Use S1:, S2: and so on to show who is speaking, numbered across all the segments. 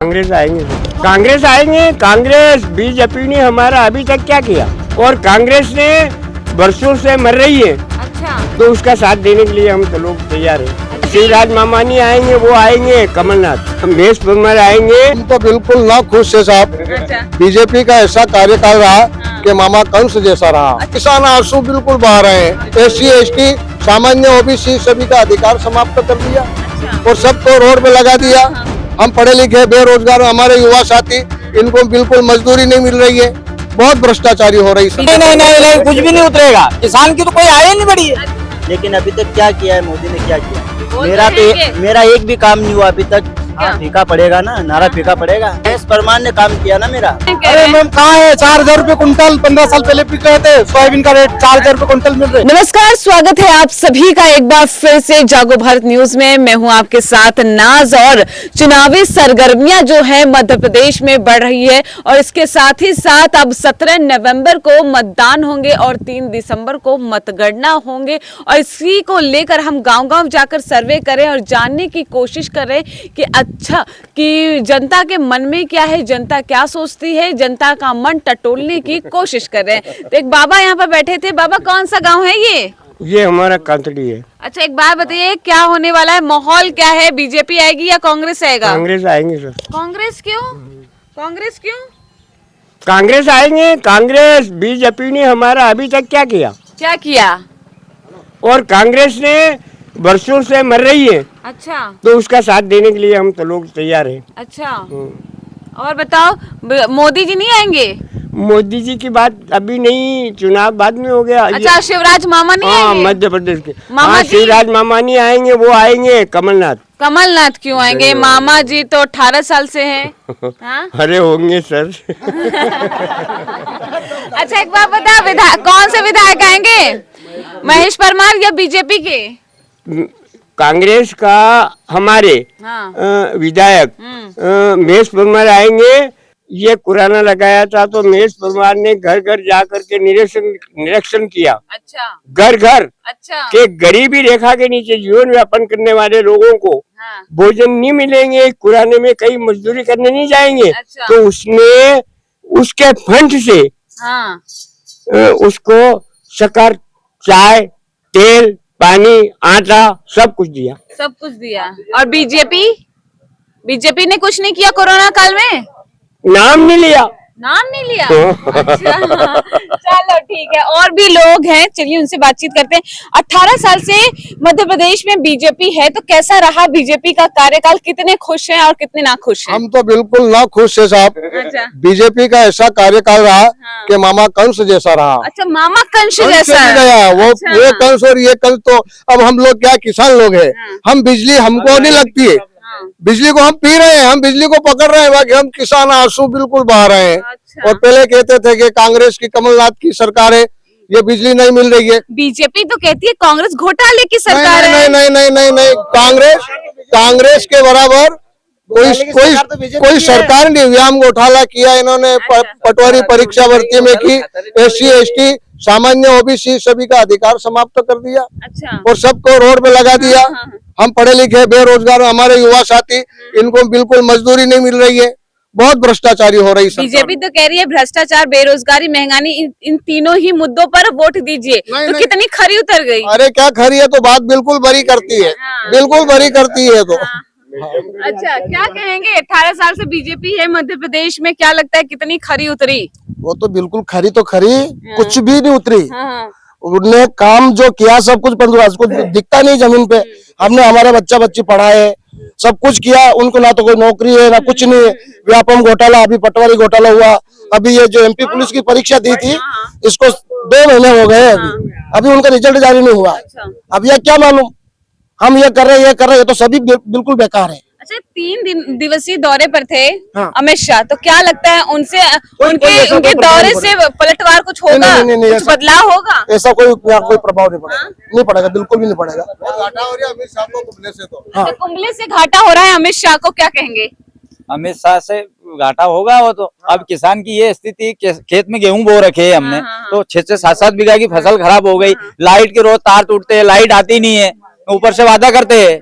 S1: कांग्रेस आएंगे, कांग्रेस आएंगे। कांग्रेस बीजेपी ने हमारा अभी तक क्या किया, और कांग्रेस ने वर्षों से मर रही है।
S2: अच्छा,
S1: तो उसका साथ देने के लिए हम तो लोग तैयार हैं। शिवराज मामानी आएंगे, वो आएंगे, कमलनाथ, महेश परमार आएंगे।
S3: हम तो बिल्कुल ना खुश है साहब।
S2: अच्छा,
S3: बीजेपी का ऐसा कार्यकाल रहा कि मामा कंस जैसा रहा। किसान आंसू बिल्कुल बहा रहे हैं। SC ST सामान्य OBC सभी का अधिकार समाप्त कर दिया और सबको रोड पे लगा दिया। हम पढ़े लिखे बेरोजगार, हमारे युवा साथी, इनको बिल्कुल मजदूरी नहीं मिल रही है। बहुत भ्रष्टाचारी हो रही है।
S4: नहीं, कुछ भी नहीं उतरेगा। किसान की तो कोई आय नहीं बढ़ी है। लेकिन अभी तक क्या किया है मोदी ने, क्या किया? मेरा एक भी काम नहीं हुआ अभी तक। फीका पड़ेगा ना, नारा फीका पड़ेगा। महेश परमार ने काम किया ना मेरा।
S3: अरे मैम कहाँ है? 4,000 रुपए कुंटल 15 साल पहले बिक रहे थे। सोयाबीन का रेट 4,000 रुपए कुंटल मिल रहे।
S2: नमस्कार, स्वागत है आप सभी का एक बार फिर से जागो भारत न्यूज में। मैं हूं आपके साथ नाज। और चुनावी सरगर्मियां जो है मध्य प्रदेश में बढ़ रही है, और इसके साथ ही साथ अब 17 नवंबर को मतदान होंगे और 3 दिसंबर को मतगणना होंगे। और इसी को लेकर हम गांव-गांव जाकर सर्वे करें और जानने की कोशिश करें कि अच्छा कि जनता के मन में क्या है, जनता क्या सोचती है, जनता का मन टटोलने की कोशिश कर रहे हैं। तो एक बाबा यहाँ पर बैठे थे। बाबा, कौन सा गांव है ये
S1: हमारा कांतड़ी है।
S2: अच्छा, एक बात बताइए, क्या होने वाला है? माहौल क्या है? बीजेपी आएगी या कांग्रेस आएगा?
S1: कांग्रेस आएंगे सर।
S2: कांग्रेस क्यों? कांग्रेस क्यों?
S1: कांग्रेस आएंगे। कांग्रेस बीजेपी ने हमारा अभी तक क्या किया,
S2: क्या किया?
S1: और कांग्रेस ने वर्षों से मर रही है।
S2: अच्छा,
S1: तो उसका साथ देने के लिए हम तो लोग तैयार हैं।
S2: अच्छा, और बताओ, मोदी जी नहीं आएंगे?
S1: मोदी जी की बात अभी नहीं, चुनाव बाद में हो गया।
S2: अच्छा, शिवराज मामा नहीं
S1: हाँ,
S2: आएंगे?
S1: मध्य प्रदेश के
S2: मामा जी?
S1: शिवराज मामानी आएंगे, वो आएंगे, कमलनाथ।
S2: कमलनाथ क्यों आएंगे? मामा जी तो 18 साल से हैं। हाँ?
S1: अरे होंगे सर।
S2: अच्छा, एक बात बता, कौन से विधायक आएंगे? महेश परमार या बीजेपी के?
S1: कांग्रेस का हमारे
S2: हाँ।
S1: विधायक महेश परमार आएंगे। ये कुराना लगाया था, तो महेश परमार ने घर घर जा करके निरीक्षण किया।
S2: अच्छा,
S1: घर घर
S2: अच्छा,
S1: के गरीबी रेखा के नीचे जीवन यापन करने वाले लोगों को
S2: हाँ,
S1: भोजन नहीं मिलेंगे, कुराने में कहीं मजदूरी करने नहीं जाएंगे।
S2: अच्छा।
S1: तो उसने उसके फंड से
S2: हाँ,
S1: उसको शक्कर, चाय, तेल, पानी, आटा सब कुछ दिया।
S2: सब कुछ दिया। और बीजेपी ने कुछ नहीं किया कोरोना काल में?
S1: नाम नहीं लिया।
S2: नाम नहीं लिया? अच्छा, चलो ठीक है। और भी लोग हैं, चलिए उनसे बातचीत करते हैं। 18 साल से मध्य प्रदेश में बीजेपी है, तो कैसा रहा बीजेपी का कार्यकाल? कितने खुश हैं और कितने ना खुश हैं?
S3: हम तो बिल्कुल ना खुश है साहब।
S2: अच्छा,
S3: बीजेपी का ऐसा कार्यकाल रहा कि मामा कंस जैसा रहा।
S2: अच्छा, मामा कंस
S3: कंस
S2: जैसा
S3: भी गया वो।
S2: अच्छा।
S3: ये कंस और ये कंस, तो अब हम लोग क्या, किसान लोग हैं। हम बिजली हमको नहीं लगती है, बिजली को हम पी रहे हैं, हम बिजली को पकड़ रहे हैं, बाकी हम किसान आंसू बिल्कुल बहा रहे हैं।
S2: अच्छा।
S3: और पहले कहते थे कि कांग्रेस की, कमलनाथ की सरकार है, ये बिजली नहीं मिल रही है।
S2: बीजेपी तो कहती है कांग्रेस घोटाले की सरकार है।
S3: नहीं नहीं नहीं नहीं नहीं, कांग्रेस के बराबर कोई सरकार नहीं। व्यायाम घोटाला किया इन्होंने, पटवारी परीक्षा भर्ती में की। SC ST सामान्य OBC सभी का अधिकार समाप्त कर दिया
S2: अच्छा,
S3: और सबको रोड पे लगा दिया। हम पढ़े लिखे बेरोजगार, हमारे युवा साथी, इनको बिल्कुल मजदूरी नहीं मिल रही है। बहुत भ्रष्टाचारी हो रही है।
S2: बीजेपी तो कह रही है भ्रष्टाचार, बेरोजगारी, महंगाई, इन तीनों ही मुद्दों पर वोट दीजिए। तो कितनी खरी उतर गई?
S3: अरे क्या खरी है, तो बात बिल्कुल बरी करती है, बिल्कुल बरी करती है। तो
S2: अच्छा, क्या कहेंगे? 18 साल से बीजेपी है मध्य प्रदेश में, क्या लगता है कितनी खरी उतरी?
S3: वो तो बिल्कुल खरी तो खरी, कुछ भी नहीं उतरी।
S2: हाँ,
S3: उन्होंने काम जो किया सब कुछ कुछ दिखता नहीं जमीन पे। हमने हमारे बच्चा बच्ची पढ़ाए, सब कुछ किया, उनको ना तो कोई नौकरी है ना कुछ नहीं है। व्यापम घोटाला, अभी पटवारी घोटाला हुआ, अभी ये जो MP पुलिस की परीक्षा दी थी, इसको 2 महीने हो गए, अभी उनका रिजल्ट जारी नहीं हुआ। अब यह क्या मालूम, हम ये कर रहे हैं, ये तो सभी बिल्कुल बेकार है।
S2: अच्छा, 3 दिवसीय दौरे पर थे
S3: हाँ।
S2: अमित शाह, तो क्या लगता है उनसे, उनके
S3: कोई
S2: दौरे
S3: प्रभाव
S2: से पलटवार कुछ होगा?
S3: नहीं,
S2: कुछ बदलाव होगा?
S3: ऐसा कोई प्रभाव नहीं पड़ेगा। नहीं पड़ेगा, बिल्कुल भी नहीं पड़ेगा।
S2: अमित शाह को कुंभले से घाटा हो रहा है, अमित शाह को क्या कहेंगे?
S4: अमित शाह से घाटा होगा वो तो। अब किसान की ये स्थिति, खेत में गेहूं बो रखे है हमने, तो 6-6, 7-7 बीघा की फसल खराब हो गई। लाइट के रोज तार टूटते हैं, लाइट आती नहीं है, ऊपर से वादा करते हैं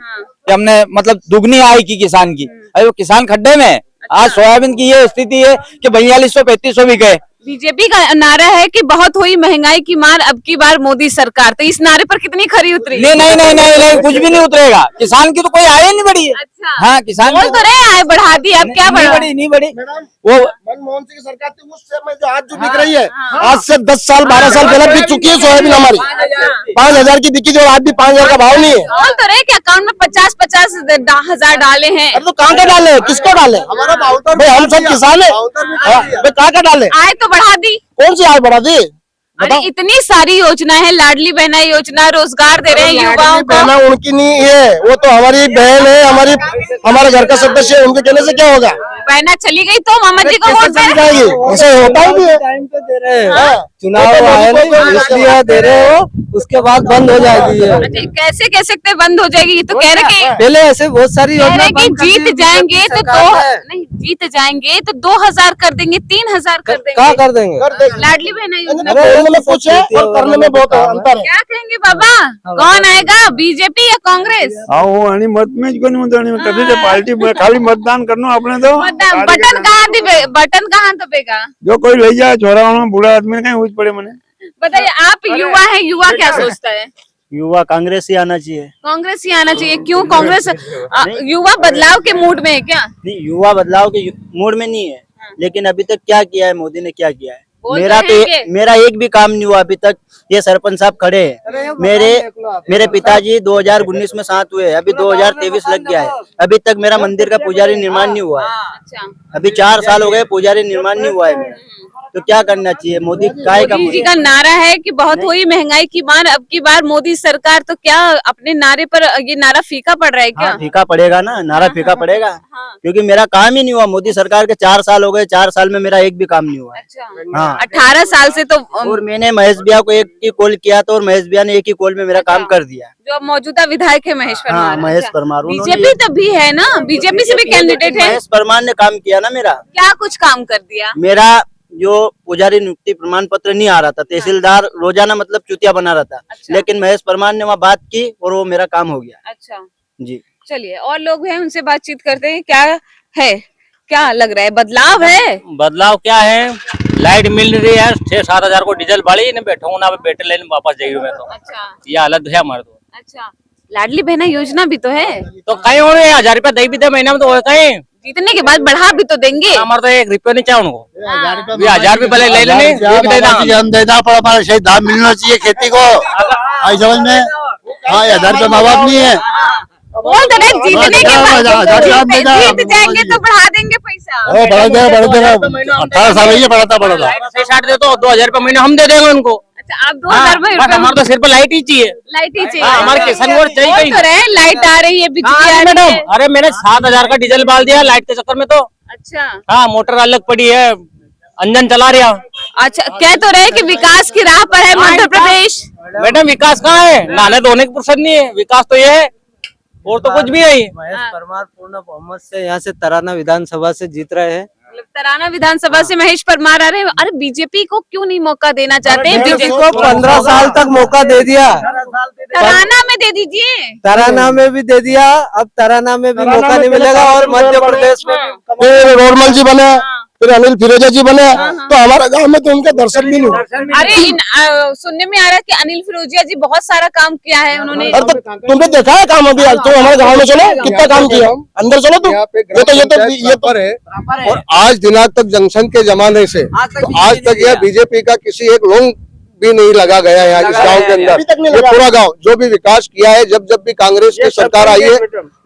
S4: कि हमने मतलब दुगनी आय की किसान की। अरे वो किसान खड्डे में है। आज सोयाबीन की ये स्थिति है कि 4200-3500 भी गए।
S2: बीजेपी का नारा है कि बहुत हुई महंगाई की मार, अब की बार मोदी सरकार। तो इस नारे पर कितनी खरी उतरी?
S4: नहीं, कुछ भी नहीं उतरेगा। किसान की तो कोई आय नहीं बढ़ी है।
S2: अच्छा,
S4: हाँ, किसान
S2: बोल तो रहे आय बढ़ा दी, अब क्या बढ़ा?
S4: नहीं बढ़ी।
S3: वो मनमोहन सिंह की सरकार थी उस समय जो आज जो बिक रही है, आज से 10 साल 12 साल पहले बिक चुकी है सोयाबीन हमारी। 5,000 की बिकी जो आज भी 5,000 का भाव नहीं है।
S2: बोल तो रहे कि अकाउंट में 50-50 डाले हैं।
S3: अरे तो कहाँ का डाले, किसको डाले? हमारा भाई हम सब किसान है, कहाँ का डाले?
S2: आय तो बढ़ा दी।
S3: कौन सी आय बढ़ा दी?
S2: अरे इतनी सारी योजना है, लाडली बहना योजना, रोजगार दे रहे हैं युवाओं को।
S3: बहना उनकी नहीं है, वो तो हमारी बहन है, हमारे घर का सदस्य है, उनके कहने से क्या होगा?
S2: बहना चली गई तो मामा जी को वोट
S3: चली जाएगी, ऐसे होता ही नहीं है।
S4: टाइम पे दे रहे हैं,
S3: हाँ।
S4: चुनाव आए नहीं इसलिए दे रहे हो, उसके बाद बंद हो जाएगी ये।
S2: अच्छा, कैसे कह सकते बंद हो जाएगी? ये तो कह रहे कि
S4: पहले ऐसे बहुत सारी
S2: कह
S4: योजना
S2: रहे कि
S4: बंद कर दी
S2: जीत जाएंगे तो
S4: सरकार है।
S2: नहीं, जीत जाएंगे तो 2,000 कर देंगे, 3,000 कर
S4: क्या
S2: देंगे।
S4: कर देंगे?
S2: लाडली बहना योजना।
S3: बोलने में कुछ है और करने में बहुत अंतर है।
S2: क्या कहेंगे बाबा, कौन आएगा, बीजेपी या कांग्रेस?
S5: आहो आणि मत में कोणी म्हणतो आणि कधी ते पार्टी खाली मतदान करनो अपने तो
S2: बटन कहाँ दबेगा?
S5: जो कोई ले जाए छोरा वाला बूढ़ा आदमी कहीं हुई पड़े मने।
S2: बताइए, आप युवा हैं, युवा क्या सोचता है?
S4: युवा कांग्रेस ही आना चाहिए।
S2: कांग्रेस ही आना चाहिए। क्यों कांग्रेस? युवा बदलाव के मूड में है क्या?
S4: नहीं, युवा बदलाव के मूड में नहीं है, लेकिन अभी तक क्या किया है मोदी ने, क्या किया है?
S2: बोल
S4: मेरा
S2: तो
S4: तो
S2: हैं
S4: मेरा एक भी काम नहीं हुआ अभी तक। ये सरपंच साहब खड़े हैं, मेरे पिताजी 2019 में साथ हुए, अभी 2023 लग गया है, अभी तक मेरा मंदिर का पुजारी निर्माण नहीं हुआ है।
S2: अच्छा,
S4: अभी 4 साल हो गए, पुजारी निर्माण नहीं हुआ है मेरा। तो क्या करना चाहिए? मोदी काय का
S2: मोदी जी का नारा है कि बहुत हुई महंगाई की मार, अब की बार मोदी सरकार। तो क्या अपने नारे पर ये नारा फीका पड़ रहा है क्या?
S4: हाँ, फीका पड़ेगा ना, नारा फीका पड़ेगा, क्योंकि मेरा काम ही नहीं हुआ। मोदी सरकार के 4 साल हो गए, 4 साल में मेरा एक भी काम नहीं हुआ है।
S2: अच्छा,
S4: हाँ।
S2: 18 साल से तो
S4: और मैंने महेश भैया को एक ही कॉल किया था और महेश भैया ने एक ही कॉल में मेरा काम कर दिया।
S2: जो मौजूदा विधायक है महेश परमार।
S4: हाँ, महेश परमार।
S2: बीजेपी तब भी है ना, बीजेपी से भी कैंडिडेट है।
S4: महेश परमार ने काम किया ना मेरा।
S2: क्या कुछ काम कर दिया?
S4: मेरा जो पुजारी नियुक्ति प्रमाण पत्र नहीं आ रहा था, तहसीलदार रोजाना मतलब चुतिया बना रहा था, लेकिन महेश परमार ने वहाँ बात की और वो मेरा काम हो गया।
S2: अच्छा
S4: जी,
S2: चलिए, और लोग हैं, उनसे बातचीत करते हैं। क्या है, क्या लग रहा है, बदलाव है?
S6: बदलाव क्या है? लाइट मिल रही है, 6-7 हजार को डीजल बाड़ी ने बैठूंगा ना, बैठे लेने वापस जाइए मैं तो।
S2: अच्छा
S6: ये हालत है हमारे तो।
S2: अच्छा, लाडली बहना योजना भी तो है,
S6: तो कहीं हो रहे 1000 रुपया दे भी दे महीना में तो कहीं
S2: जीतने के बाद बढ़ा भी तो देंगे।
S6: हमारे तो 1 रुपया नहीं चाहिए उनको। 1000 रुपये भले ले लेने, ये भी देना।
S3: देना पड़ा, हमारे सही दाम मिलना चाहिए खेती को, आई समझ में। हाँ, 1000 रुपये माँ बाप नहीं है।
S2: बोल तो रहे, जीतने के बाद जीत जाएंगे तो बढ़ा देंगे पैसा।
S3: बढ़ा देगा 18 साल ही बढ़ा
S6: 60 दे तो 2000 रुपये महीने हम दे देंगे उनको।
S2: अच्छा, आप 2000 में
S6: बस हमारे तो सिर पर लाइट ही चाहिए।
S2: लाइट ही चाहिए।
S6: हमारे किसान वोट चाहिए
S2: बोल
S6: कहीं।
S2: तो रहे, लाइट आ रही है, बिजली आ रही
S6: मैडम,
S2: है।
S6: अरे मैंने 7000 का डीजल डाल दिया लाइट के चक्कर में तो।
S2: अच्छा
S6: हाँ, मोटर अलग पड़ी है, इंजन चला रहा।
S2: अच्छा, कह तो रहे कि विकास की राह पर है मध्य प्रदेश।
S6: मैडम विकास कहाँ है? नहाने धोने की फुर्सत नहीं है, विकास तो ये है और तो कुछ भी नहीं।
S4: महेश परमार पूर्ण बहुमत से यहाँ से तराना विधानसभा से जीत रहे हैं।
S2: तराना विधानसभा से महेश परमार आ रहे हैं। अरे बीजेपी को क्यों नहीं मौका देना चाहते? बीजेपी
S4: को 15 साल तक मौका दे दिया,
S2: तराना में दे दीजिए।
S4: तराना में भी दे दिया, अब तराना में भी मौका नहीं मिलेगा। और मध्य प्रदेश में
S3: फिर रोडमल जी बने, फिर अनिल फिरोजा जी बने, तो हमारे गांव में तो उनका दर्शन भी नहीं हुआ।
S2: अरे सुनने में आ रहा है कि अनिल फिरोजिया जी बहुत सारा काम किया है उन्होंने।
S3: अरे तो तुमने देखा है काम? अभी तुम हमारे गांव में चलो, कितना काम किया, अंदर चलो तुम। ये तो है।
S7: और आज दिनांक तक जंक्शन के जमाने से तो आज तक यह बीजेपी का किसी एक लोग भी नहीं लगा गया है यहाँ इस गांव के अंदर। ये पूरा गांव जो भी विकास किया है, जब भी कांग्रेस की सरकार आई है,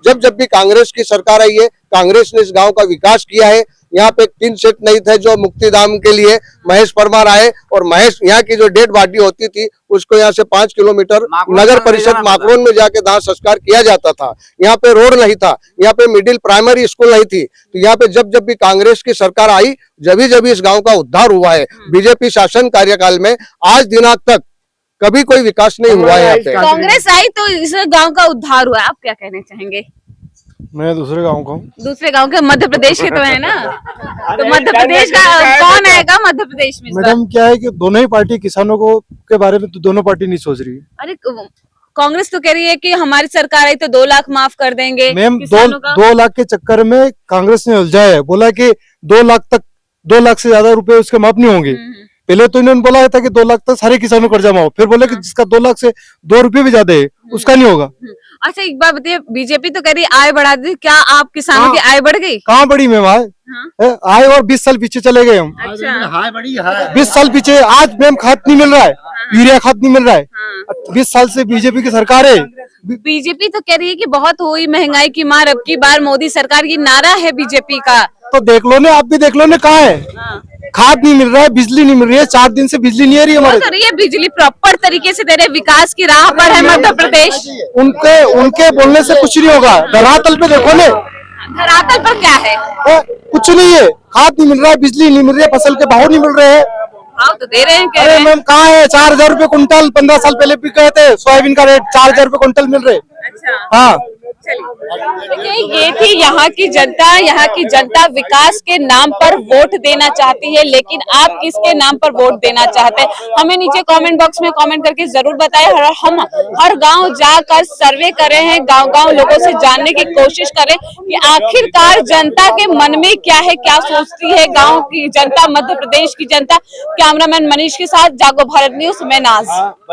S7: जब भी कांग्रेस की सरकार आई है, कांग्रेस ने इस गांव का विकास किया है। यहाँ पे 3 सेट नहीं थे जो मुक्तिधाम के लिए महेश परमार आए, और महेश यहाँ की जो डेड बॉडी होती थी उसको यहाँ से 5 किलोमीटर नगर परिषद माकरोन में जाके दाह संस्कार किया जाता था। यहाँ पे रोड नहीं था, यहाँ पे मिडिल प्राइमरी स्कूल नहीं थी। तो यहाँ पे जब भी कांग्रेस की सरकार आई, जब इस गांव का उद्धार हुआ है। बीजेपी शासन कार्यकाल में आज दिनांक तक कभी कोई विकास नहीं हुआ है यहाँ पे।
S2: कांग्रेस आई तो इस गांव का उद्धार हुआ। आप क्या कहना चाहेंगे?
S5: मैं दूसरे गाँव का हूँ।
S2: दूसरे गांव के, मध्य प्रदेश के तो है ना, तो मध्य प्रदेश का कौन आएगा मध्य प्रदेश में?
S5: मैडम क्या है कि दोनों ही पार्टी किसानों को के बारे में तो दोनों पार्टी नहीं सोच रही है।
S2: अरे कांग्रेस तो कह रही है कि हमारी सरकार आई तो 2 लाख माफ कर देंगे
S8: मैम
S2: किसानों का।
S8: 2 लाख के चक्कर में कांग्रेस ने उलझा है, बोला कि 2 लाख से ज्यादा रुपए उसके माफ नहीं होंगे। पहले तो इन्होंने बोला था कि 2 लाख तक सारे किसानों को कर्जा माफ, फिर बोले कि जिसका 2 लाख से 2 रुपए भी ज्यादा है उसका नहीं होगा।
S2: अच्छा एक बात बताइए, बीजेपी तो कह रही है आय बढ़ा दी, क्या आप किसानों की आय बढ़ गई?
S8: कहाँ बड़ी मैम आए
S2: हाँ।
S8: आए और 20 साल पीछे चले गए हम।
S2: अच्छा
S8: 20 साल पीछे, आज मैम खाद नहीं मिल रहा है, यूरिया खाद नहीं मिल रहा है। 20 साल से बीजेपी की सरकार है।
S2: बीजेपी तो कह रही है कि बहुत हुई महंगाई की मार, अब की बार मोदी सरकार, ये नारा है बीजेपी का।
S8: तो देख लो ना, आप भी देख लो ना, कहाँ है खाद नहीं मिल रहा है, बिजली नहीं मिल रही है, 4 दिन से बिजली नहीं आ रही है हमारे।
S2: तो ये बिजली प्रॉपर तरीके से दे रहे, विकास की राह पर है मध्य प्रदेश।
S8: उनके बोलने से कुछ नहीं होगा, धरातल पे देखो ना,
S2: धरातल पर क्या है?
S8: कुछ नहीं है, खाद नहीं मिल रहा है, बिजली नहीं मिल रही है, फसल के भाव नहीं मिल रहे हैं।
S2: भाव तो दे रहे हैं, कह
S8: अरे
S2: रहे हैं।
S8: मैम कहाँ है, 4,000 रुपए कुंटल 15 साल पहले भी कहे थे, सोयाबीन का रेट 4,000 रुपए कुंटल मिल रहे।
S2: अच्छा
S8: हाँ
S2: देखिए ये थी यहाँ की जनता। यहाँ की जनता विकास के नाम पर वोट देना चाहती है, लेकिन आप किसके नाम पर वोट देना चाहते हैं हमें नीचे कमेंट बॉक्स में कमेंट करके जरूर बताएं। हम हर गांव जाकर सर्वे कर रहे हैं, गांव-गांव लोगों से जानने की कोशिश करें कि आखिरकार जनता के मन में क्या है, क्या सोचती है गाँव की जनता, मध्य प्रदेश की जनता। कैमरामैन मनीष के साथ जागो भारत न्यूज में नाज।